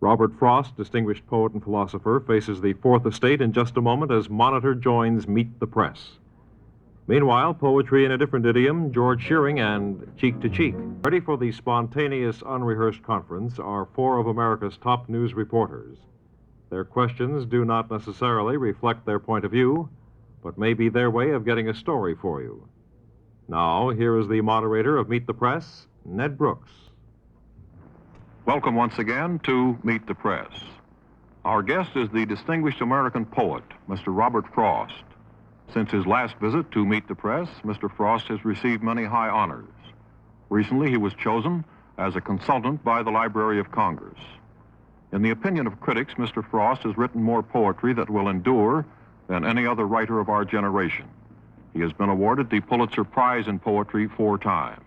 Robert Frost, distinguished poet and philosopher, faces the Fourth Estate in just a moment as Monitor joins Meet the Press. Meanwhile, poetry in a different idiom, George Shearing and Cheek to Cheek. Ready for the spontaneous, unrehearsed conference are four of America's top news reporters. Their questions do not necessarily reflect their point of view, but may be their way of getting a story for you. Now, here is the moderator of Meet the Press, Ned Brooks. Welcome once again to Meet the Press. Our guest is the distinguished American poet, Mr. Robert Frost. Since his last visit to Meet the Press, Mr. Frost has received many high honors. Recently, he was chosen as a consultant by the Library of Congress. In the opinion of critics, Mr. Frost has written more poetry that will endure than any other writer of our generation. He has been awarded the Pulitzer Prize in Poetry 4 times.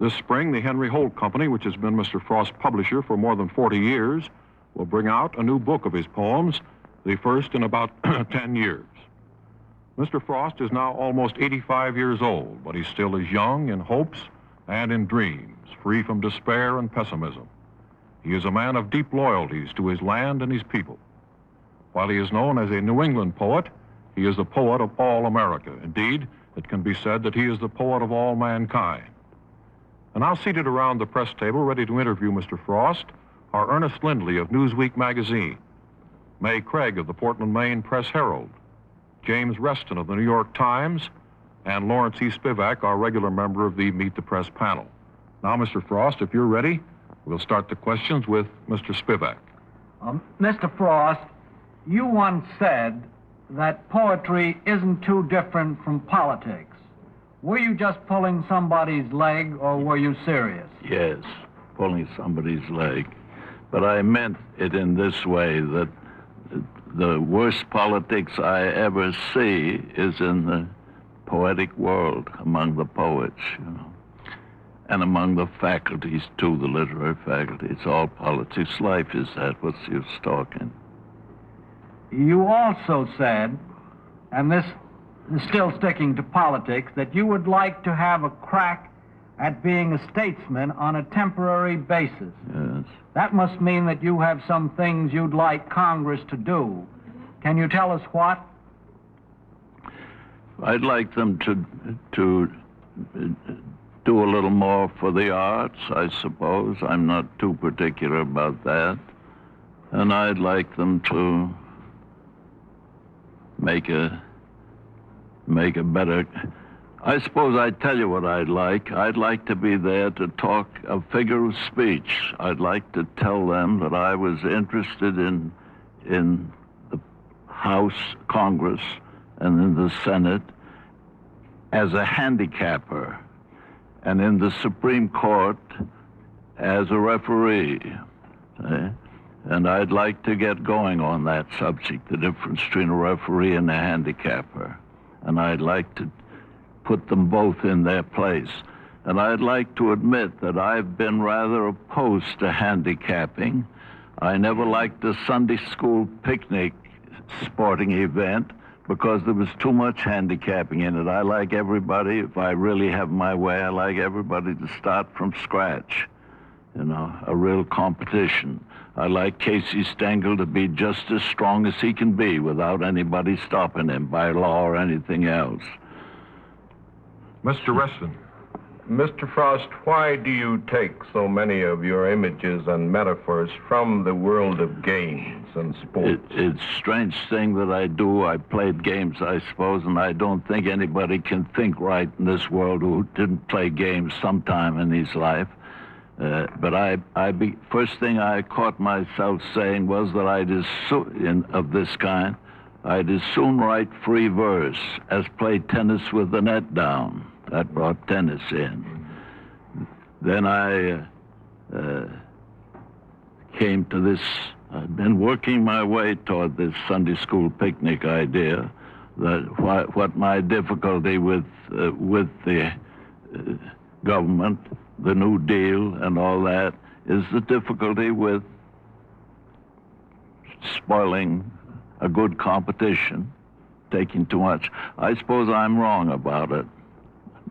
This spring, the Henry Holt Company, which has been Mr. Frost's publisher for more than 40 years, will bring out a new book of his poems, the first in about 10 years. Mr. Frost is now almost 85 years old, but he still is young in hopes and in dreams, free from despair and pessimism. He is a man of deep loyalties to his land and his people. While he is known as a New England poet, he is the poet of all America. Indeed, it can be said that he is the poet of all mankind. And now seated around the press table, ready to interview Mr. Frost, are Ernest Lindley of Newsweek magazine, May Craig of the Portland, Maine Press Herald, James Reston of the New York Times, and Lawrence E. Spivak, our regular member of the Meet the Press panel. Now, Mr. Frost, if you're ready, we'll start the questions with Mr. Spivak. Mr. Frost, you once said that poetry isn't too different from politics. Were you just pulling somebody's leg, or were you serious? Yes, pulling somebody's leg. But I meant it in this way, that the worst politics I ever see is in the poetic world, among the poets, and among the faculties, too, the literary faculty. It's all politics. Life is that. What's the use talking? You also said, and this is still sticking to politics, that you would like to have a crack at being a statesman on a temporary basis. Yes. That must mean that you have some things you'd like Congress to do. Can you tell us what? I'd like them to do a little more for the arts, I suppose. I'm not too particular about that. And I'd like them to make a better... I suppose I'd tell you what I'd like. I'd like to be there to talk a figure of speech. I'd like to tell them that I was interested in the House, Congress, and in the Senate as a handicapper, and in the Supreme Court as a referee. And I'd like to get going on that subject, the difference between a referee and a handicapper. And I'd like to put them both in their place. And I'd like to admit that I've been rather opposed to handicapping. I never liked the Sunday school picnic sporting event because there was too much handicapping in it. I like everybody, if I really have my way, I like everybody to start from scratch, a real competition. I like Casey Stengel to be just as strong as he can be without anybody stopping him by law or anything else. Mr. Reston. Mr. Frost, why do you take so many of your images and metaphors from the world of games and sports? It's a strange thing that I do. I played games, I suppose, and I don't think anybody can think right in this world who didn't play games sometime in his life. But first thing I caught myself saying was that of this kind, I'd as soon write free verse as play tennis with the net down. That brought tennis in. Then I came to this. I've been working my way toward this Sunday school picnic idea. That what my difficulty with the government, the New Deal, and all that is the difficulty with spoiling a good competition, taking too much. I suppose I'm wrong about it.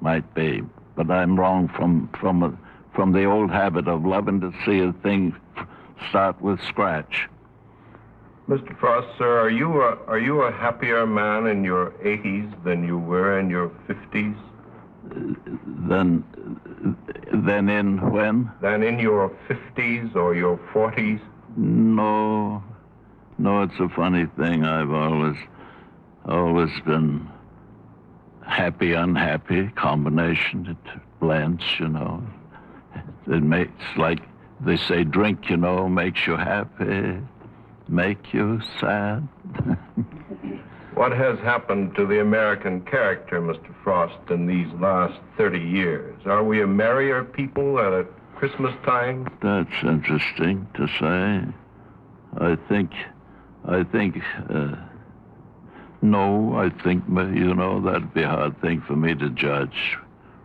Might be, but I'm wrong from the old habit of loving to see a thing start with scratch. Mr. Frost, sir, are you a happier man in your 80s than you were in your 50s? Than in when? Than in your 50s or your 40s? No, it's a funny thing. I've always been happy, unhappy, combination. It blends, you know. It makes, like they say, drink, you know, makes you happy, make you sad. What has happened to the American character, Mr. Frost, in these last 30 years? Are we a merrier people at Christmas time? That's interesting to say. I think, no, I think, you know, that'd be a hard thing for me to judge.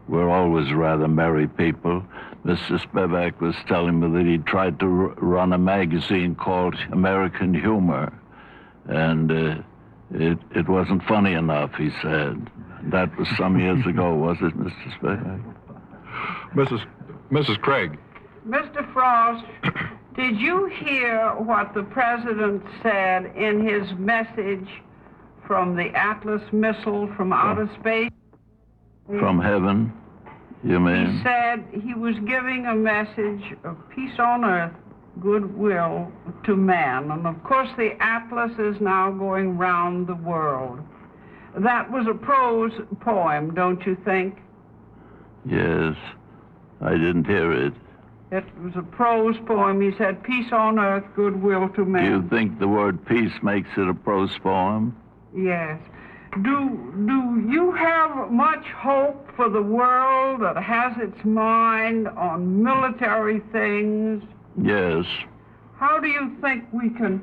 We're always rather merry people. Mr. Spivak was telling me that he tried to run a magazine called American Humor, and it wasn't funny enough, he said. That was some years ago, was it, Mr. Spivak? Mrs. Craig. Mr. Frost, did you hear what the president said in his message from the Atlas missile from outer space? From heaven, you mean? He said he was giving a message of peace on earth, goodwill to man. And of course the Atlas is now going round the world. That was a prose poem, don't you think? Yes, I didn't hear it. It was a prose poem. He said, peace on earth, goodwill to man. Do you think the word peace makes it a prose poem? Yes. Do you have much hope for the world that has its mind on military things? Yes. How do you think we can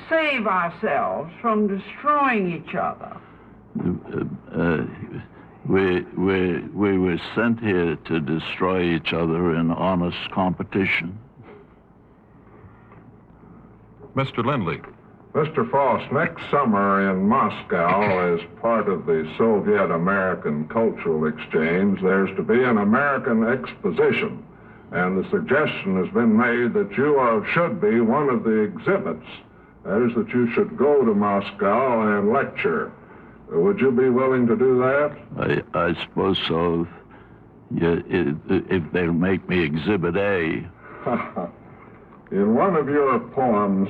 save ourselves from destroying each other? We were sent here to destroy each other in honest competition. Mr. Lindley. Mr. Frost, next summer in Moscow, as part of the Soviet-American Cultural Exchange, there's to be an American exposition. And the suggestion has been made that you should be one of the exhibits. That is, that you should go to Moscow and lecture. Would you be willing to do that? I suppose so. Yeah, if they'll make me Exhibit A. In one of your poems,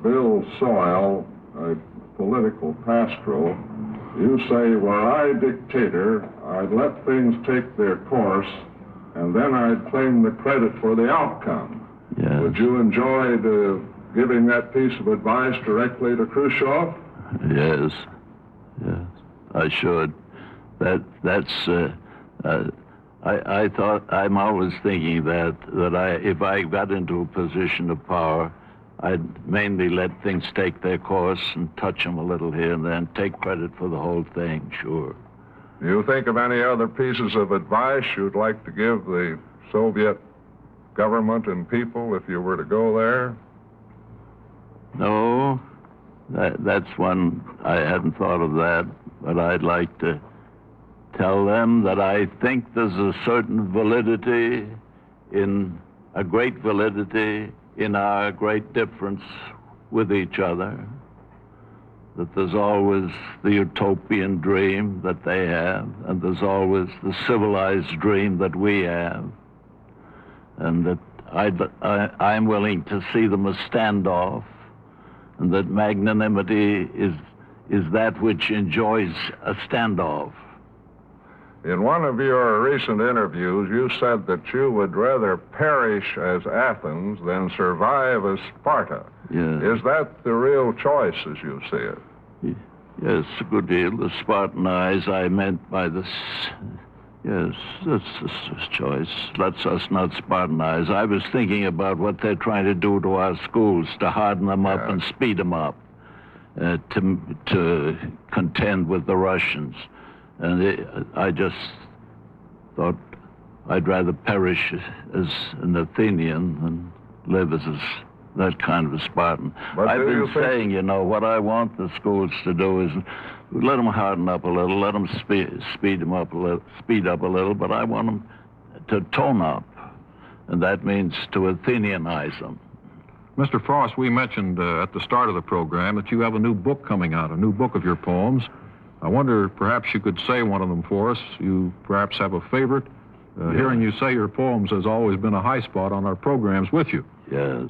Bill Soil, a political pastoral, you say, were I dictator, I'd let things take their course, and then I'd claim the credit for the outcome. Yes. Would you enjoy giving that piece of advice directly to Khrushchev? Yes, I should. I thought, I'm always thinking that if I got into a position of power, I'd mainly let things take their course and touch them a little here and then, take credit for the whole thing, sure. Do you think of any other pieces of advice you'd like to give the Soviet government and people if you were to go there? No, that's one, I hadn't thought of that, but I'd like to tell them that I think there's a certain validity, a great validity in our great difference with each other. That there's always the utopian dream that they have, and there's always the civilized dream that we have. And that I'm willing to see them as standoff, and that magnanimity is that which enjoys a standoff. In one of your recent interviews, you said that you would rather perish as Athens than survive as Sparta. Yes. Is that the real choice as you see it? Yes, a good deal. The Spartanize I meant by this. Yes, that's the choice. Let's us not Spartanize. I was thinking about what they're trying to do to our schools, to harden them up and speed them up, to contend with the Russians. And I just thought I'd rather perish as an Athenian than live as that kind of a Spartan. But I've been saying, you know, what I want the schools to do is let them harden up a little, let them speed up a little, but I want them to tone up, and that means to Athenianize them. Mr. Frost, we mentioned at the start of the program that you have a new book coming out, a new book of your poems. I wonder perhaps you could say one of them for us. You perhaps have a favorite. Hearing you say your poems has always been a high spot on our programs with you. Yes.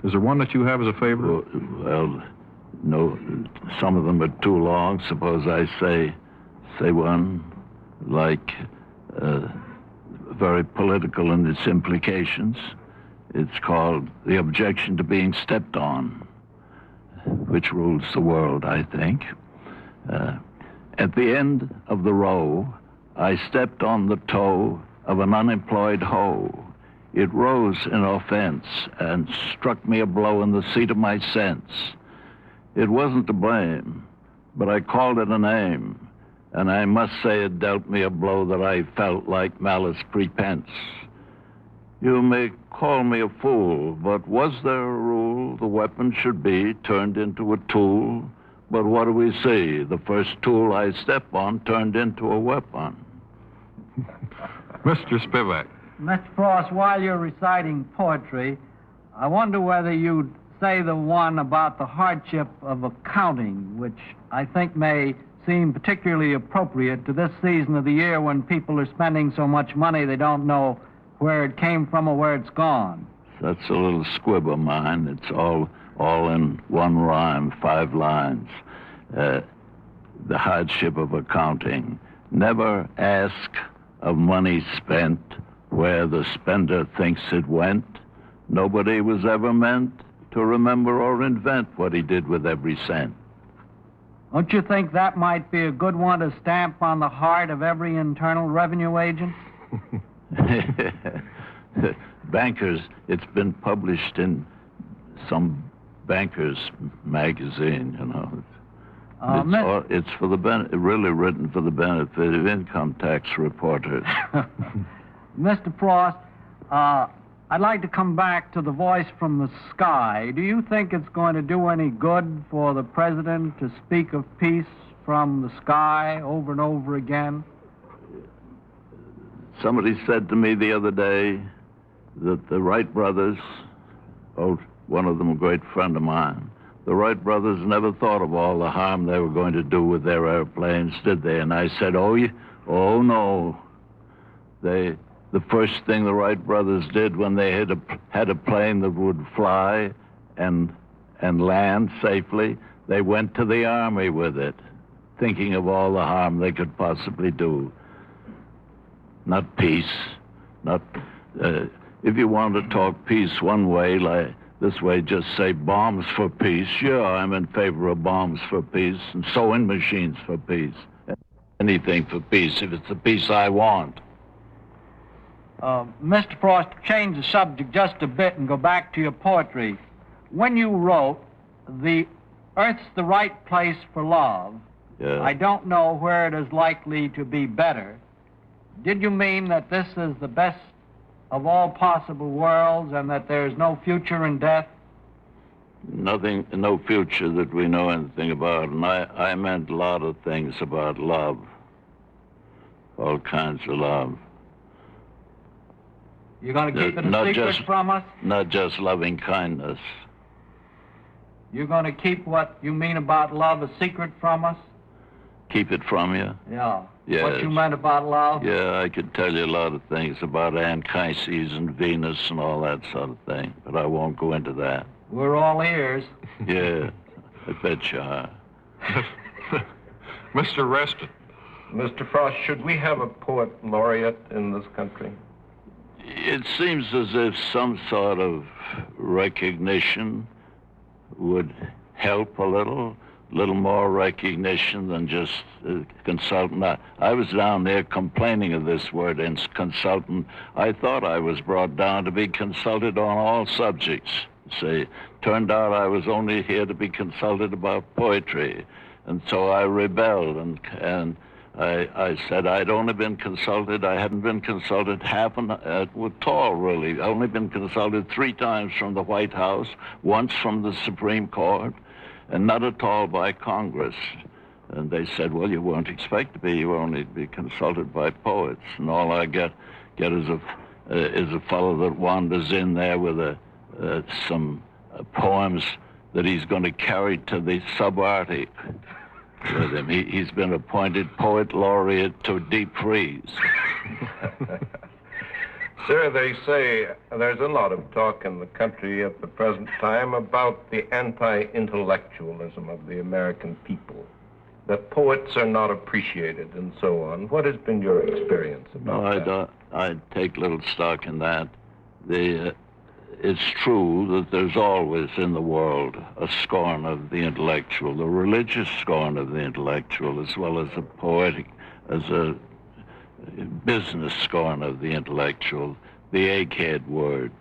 Is there one that you have as a favorite? Well, no, some of them are too long. Suppose I say one like very political in its implications. It's called The Objection to Being Stepped On, which rules the world, I think. At the end of the row, I stepped on the toe of an unemployed hoe. It rose in offense and struck me a blow in the seat of my sense. It wasn't to blame, but I called it a name, and I must say it dealt me a blow that I felt like malice prepense. You may call me a fool, but was there a rule the weapon should be turned into a tool? But what do we see? The first tool I step on turned into a weapon. Mr. Spivak. Mr. Frost, while you're reciting poetry, I wonder whether you'd say the one about the hardship of accounting, which I think may seem particularly appropriate to this season of the year when people are spending so much money they don't know where it came from or where it's gone. That's a little squib of mine. It's all in one rhyme, 5 lines. The hardship of accounting. Never ask of money spent where the spender thinks it went. Nobody was ever meant to remember or invent what he did with every cent. Don't you think that might be a good one to stamp on the heart of every Internal Revenue agent? Bankers, it's been published in some bankers magazine, you know. It's for the really written for the benefit of income tax reporters. Mr. Frost, I'd like to come back to the voice from the sky. Do you think it's going to do any good for the president to speak of peace from the sky over and over again? Somebody said to me the other day that the Wright brothers, one of them a great friend of mine, the Wright brothers never thought of all the harm they were going to do with their airplanes, did they? And I said, oh no. The first thing the Wright brothers did when they had a plane that would fly and land safely, they went to the Army with it, thinking of all the harm they could possibly do. Not peace. If you want to talk peace one way, like this way, just say bombs for peace. Sure, I'm in favor of bombs for peace and sewing machines for peace. Anything for peace, if it's the peace I want. Mr. Frost, change the subject just a bit and go back to your poetry. When you wrote, "The Earth's the right place for love," yeah. I don't know where it is likely to be better. Did you mean that this is the best of all possible worlds and that there's no future in death? Nothing, no future that we know anything about. And I meant a lot of things about love. All kinds of love. You're going to keep it a secret from us? Not just loving kindness. You're going to keep what you mean about love a secret from us? Keep it from you? Yeah. Yes. What you meant about love? Yeah, I could tell you a lot of things about Anchises and Venus and all that sort of thing, but I won't go into that. We're all ears. Yeah, I bet you are. Mr. Reston. Mr. Frost, should we have a poet laureate in this country? It seems as if some sort of recognition would help a little more recognition than just consultant. I was down there complaining of this word, consultant. I thought I was brought down to be consulted on all subjects. See, turned out I was only here to be consulted about poetry. And so I rebelled, and I said I'd only been consulted. I hadn't been consulted at all, really. I'd only been consulted 3 times from the White House, once from the Supreme Court, and not at all by Congress. And they said, well, you won't expect to be. You only be consulted by poets. And all I get is a fellow that wanders in there with some poems that he's going to carry to the subarctic with him. He's been appointed poet laureate to deep freeze. Sir, they say there's a lot of talk in the country at the present time about the anti-intellectualism of the American people, that poets are not appreciated and so on. What has been your experience about that? I take little stock in that. It's true that there's always in the world a scorn of the intellectual, the religious scorn of the intellectual, as well as a poetic, as a business scorn of the intellectual, the egghead word.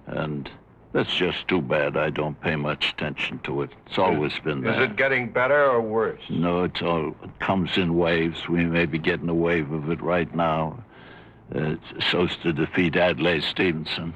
And that's just too bad. I don't pay much attention to it. It's always been there. Is it getting better or worse? No, it comes in waves. We may be getting a wave of it right now. So as to defeat Adlai Stevenson.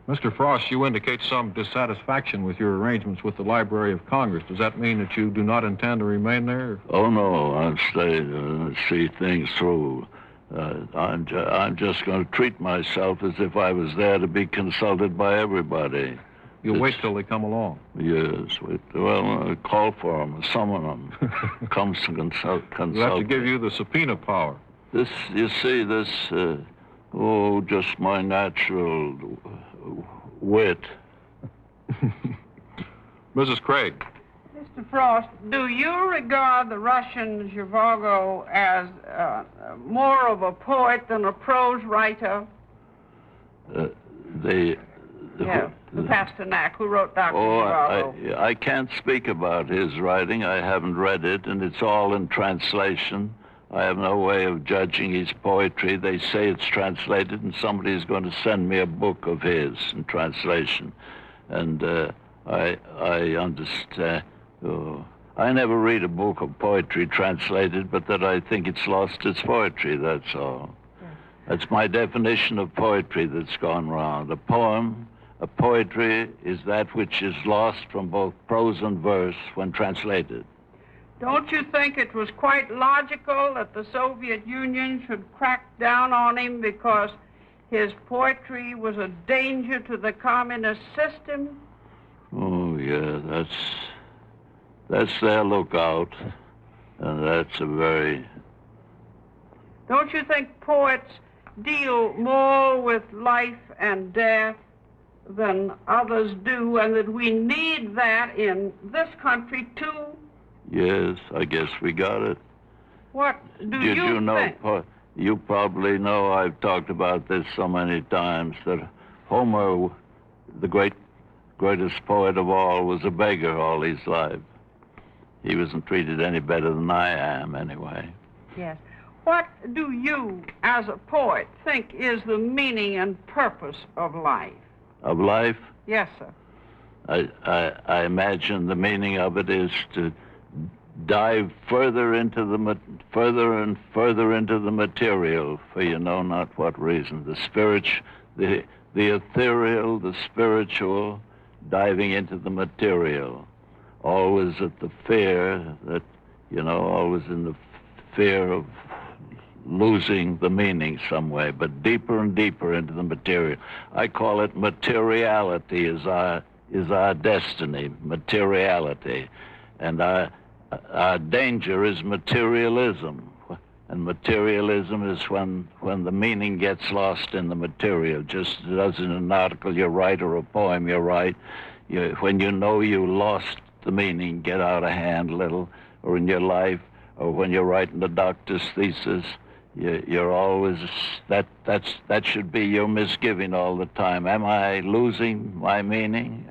Mr. Frost, you indicate some dissatisfaction with your arrangements with the Library of Congress. Does that mean that you do not intend to remain there? Oh, no. I'll stay to see things through. I'm just going to treat myself as if I was there to be consulted by everybody. You'll wait till they come along? Yes. Well, call for them, summon them. Comes to consult. We'll have to give you the subpoena power. This, you see, just my natural wit. Mrs. Craig. Mr. Frost, do you regard the Russian Zhivago as more of a poet than a prose writer? The Pasternak, who wrote Dr. Zhivago. I can't speak about his writing. I haven't read it, and it's all in translation. I have no way of judging his poetry. They say it's translated, and somebody's going to send me a book of his in translation. And I understand. I never read a book of poetry translated, but that I think it's lost its poetry, that's all. Yeah. That's my definition of poetry that's gone wrong. A poetry is that which is lost from both prose and verse when translated. Don't you think it was quite logical that the Soviet Union should crack down on him because his poetry was a danger to the communist system? Oh, yeah, that's their lookout, and that's a very... Don't you think poets deal more with life and death than others do, and that we need that in this country, too? Yes, I guess we got it. What do you think? You probably know, I've talked about this so many times, that Homer, the greatest poet of all, was a beggar all his life. He wasn't treated any better than I am, anyway. Yes. What do you, as a poet, think is the meaning and purpose of life? Of life? Yes, sir. I imagine the meaning of it is to dive further into further and further into the material for you know not what reason. The ethereal, the spiritual, diving into the material. Always at the fear that, always in the fear of losing the meaning some way, but deeper and deeper into the material. I call it materiality is our destiny, materiality. And our danger is materialism. And materialism is when the meaning gets lost in the material, just as in an article you write or a poem you write. When you know you lost the meaning, get out of hand a little, or in your life, or when you're writing a doctor's thesis, you're always, that should be your misgiving all the time. Am I losing my meaning?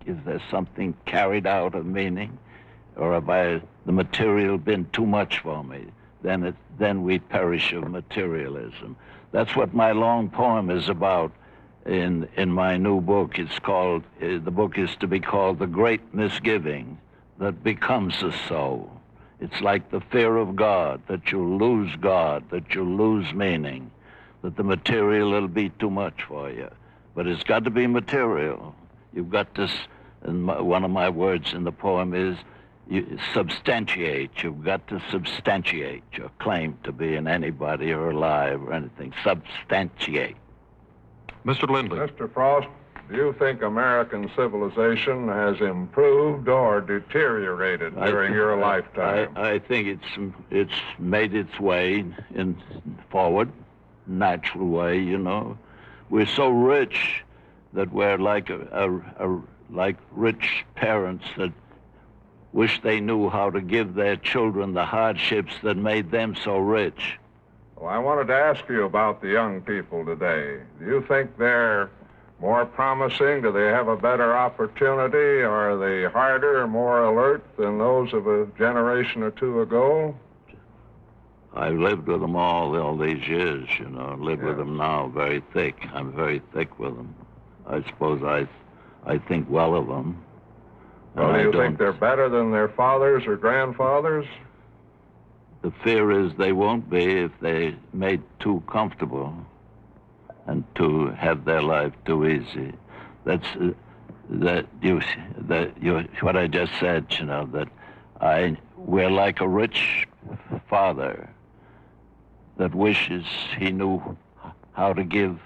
Is there something carried out of meaning? Or have the material been too much for me? Then we perish of materialism. That's what my long poem is about in my new book. It's called, the book is to be called The Great Misgiving That Becomes a Soul. It's like the fear of God, that you'll lose God, that you'll lose meaning, that the material will be too much for you. But it's got to be material. You've got to, and one of my words in the poem is, substantiate. You've got to substantiate your claim to being anybody or alive or anything. Substantiate. Mr. Lindley. Mr. Frost, do you think American civilization has improved or deteriorated during your lifetime? I think it's made its way forward, natural way, you know. We're so rich that we're like like rich parents that wish they knew how to give their children the hardships that made them so rich. Well, I wanted to ask you about the young people today. Do you think they're more promising? Do they have a better opportunity? Are they harder, more alert than those of a generation or two ago? I've lived with them all these years, you know, live with them now very thick. I'm very thick with them. I suppose I think well of them. Well, do you think they're better than their fathers or grandfathers? The fear is they won't be if they're made too comfortable and to have their life too easy. That's what I just said, you know, that we're like a rich father that wishes he knew how to give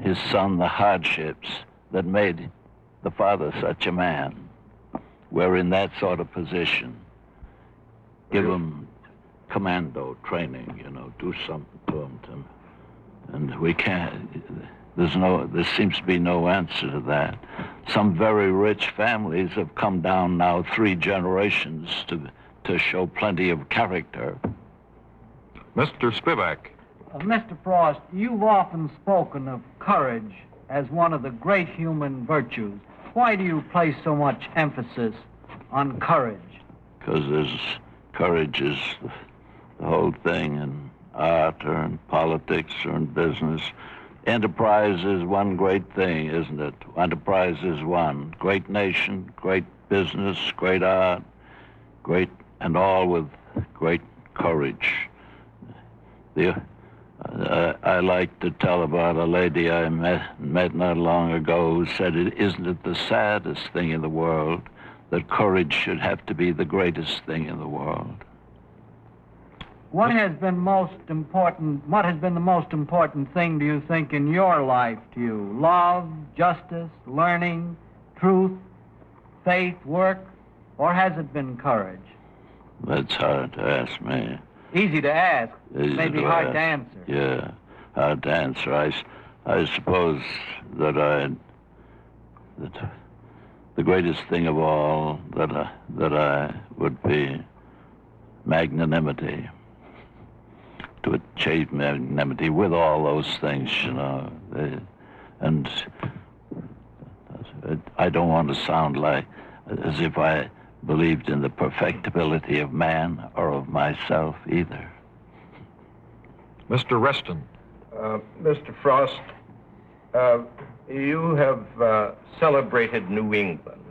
his son the hardships that made the father such a man. We're in that sort of position. Give him commando training, you know, do something to him. And we can't, there seems to be no answer to that. Some very rich families have come down now 3 generations to show plenty of character. Mr. Spivak. Mr. Frost, you've often spoken of courage as one of the great human virtues. Why do you place so much emphasis on courage? Because courage is the whole thing in art or in politics or in business. Enterprise is one great thing, isn't it? Enterprise is one. Great nation, great business, great art, great, and all with great courage. I like to tell about a lady I met not long ago who said, isn't it the saddest thing in the world that courage should have to be the greatest thing in the world? What has been the most important thing, do you think, in your life to you? Love, justice, learning, truth, faith, work, or has it been courage? That's hard to ask me. Easy to ask, maybe hard to answer. Yeah, hard to answer. I suppose that the greatest thing of all that I would be magnanimity. To achieve magnanimity with all those things, you know. And I don't want to sound like as if I believed in the perfectibility of man or of myself either. Mr. Reston. Mr. Frost, you have celebrated New England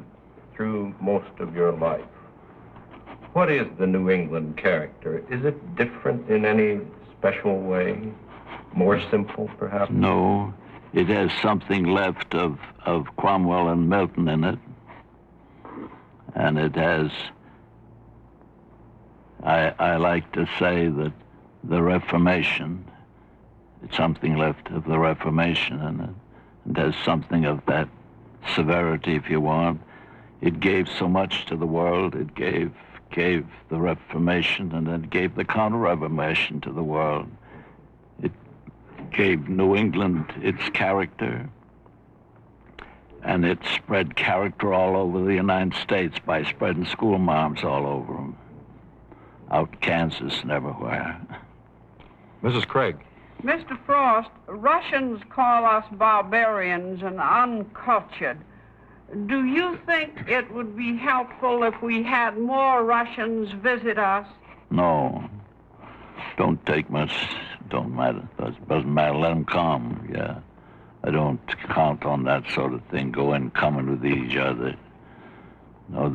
through most of your life. What is the New England character? Is it different in any special way? More simple, perhaps? No, it has something left of Cromwell and Milton in it. And it has, I like to say that the Reformation, it's something left of the Reformation in it. It has something of that severity, if you want. It gave so much to the world. It gave the Reformation, and then gave the Counter-Reformation to the world. It gave New England its character, and it spread character all over the United States by spreading school marms all over them, out Kansas and everywhere. Mrs. Craig. Mr. Frost, Russians call us barbarians and uncultured. Do you think it would be helpful if we had more Russians visit us? No. Don't take much. Don't matter. Doesn't matter. Let them come. Yeah. I don't count on that sort of thing, coming with each other. No,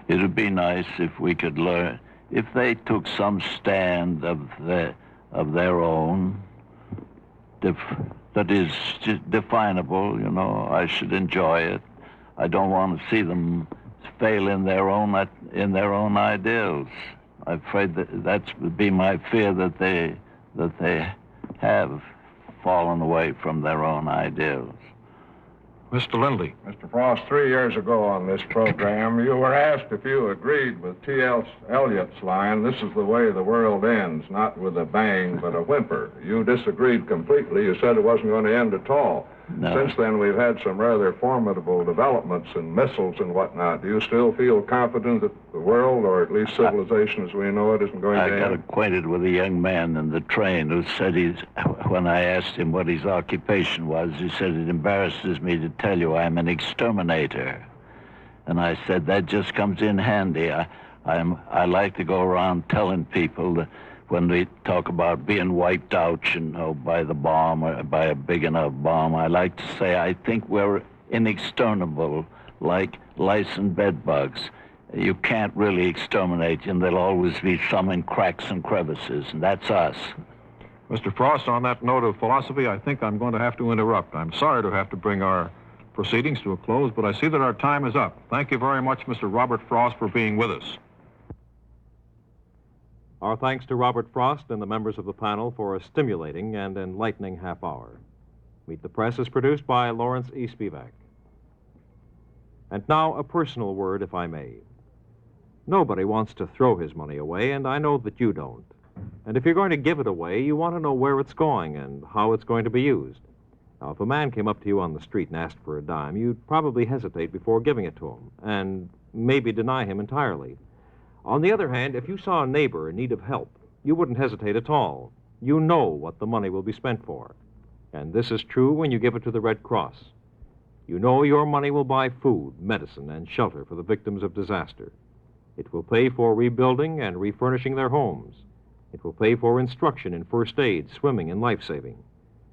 it'd be nice if we could learn, if they took some stand of their own, that is definable, you know. I should enjoy it. I don't want to see them fail in their own ideals. I'm afraid that would be my fear, that they have fallen away from their own ideals. Mr. Lindley. Mr. Frost, 3 years ago on this program, you were asked if you agreed with T.L. Eliot's line, "This is the way the world ends, not with a bang, but a whimper." You disagreed completely. You said it wasn't going to end at all. No. Since then, we've had some rather formidable developments in missiles and whatnot. Do you still feel confident that the world, or at least civilization as we know it, isn't going I to got end? acquainted with a young man in the train who said when I asked him what his occupation was, he said, "It embarrasses me to tell you I'm an exterminator." And I said, that just comes in handy. I like to go around telling people that when they talk about being wiped out, by the bomb or by a big enough bomb, I like to say I think we're inexterminable, like lice and bed bugs. You can't really exterminate them. There'll always be some in cracks and crevices, and that's us. Mr. Frost, on that note of philosophy, I think I'm going to have to interrupt. I'm sorry to have to bring our proceedings to a close, but I see that our time is up. Thank you very much, Mr. Robert Frost, for being with us. Our thanks to Robert Frost and the members of the panel for a stimulating and enlightening half hour. Meet the Press is produced by Lawrence E. Spivak. And now a personal word, if I may. Nobody wants to throw his money away, and I know that you don't. And if you're going to give it away, you want to know where it's going and how it's going to be used. Now, if a man came up to you on the street and asked for a dime, you'd probably hesitate before giving it to him, and maybe deny him entirely. On the other hand, if you saw a neighbor in need of help, you wouldn't hesitate at all. You know what the money will be spent for. And this is true when you give it to the Red Cross. You know your money will buy food, medicine, and shelter for the victims of disaster. It will pay for rebuilding and refurnishing their homes. It will pay for instruction in first aid, swimming, and life-saving.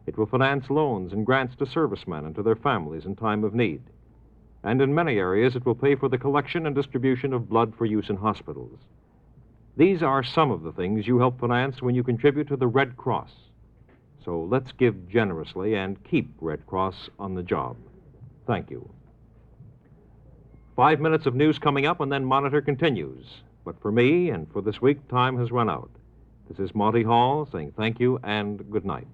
It will finance loans and grants to servicemen and to their families in time of need. And in many areas, it will pay for the collection and distribution of blood for use in hospitals. These are some of the things you help finance when you contribute to the Red Cross. So let's give generously and keep Red Cross on the job. Thank you. 5 minutes of news coming up, and then Monitor continues. But for me and for this week, time has run out. This is Monty Hall saying thank you and good night.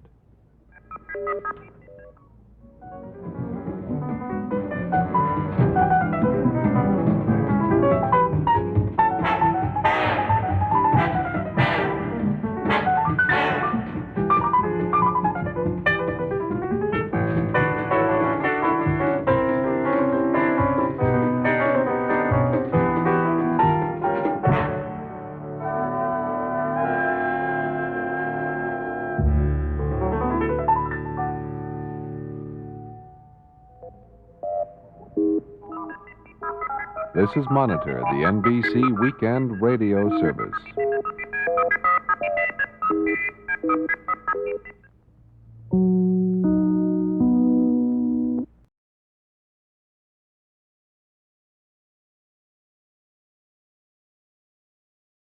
This is Monitor, the NBC Weekend Radio Service.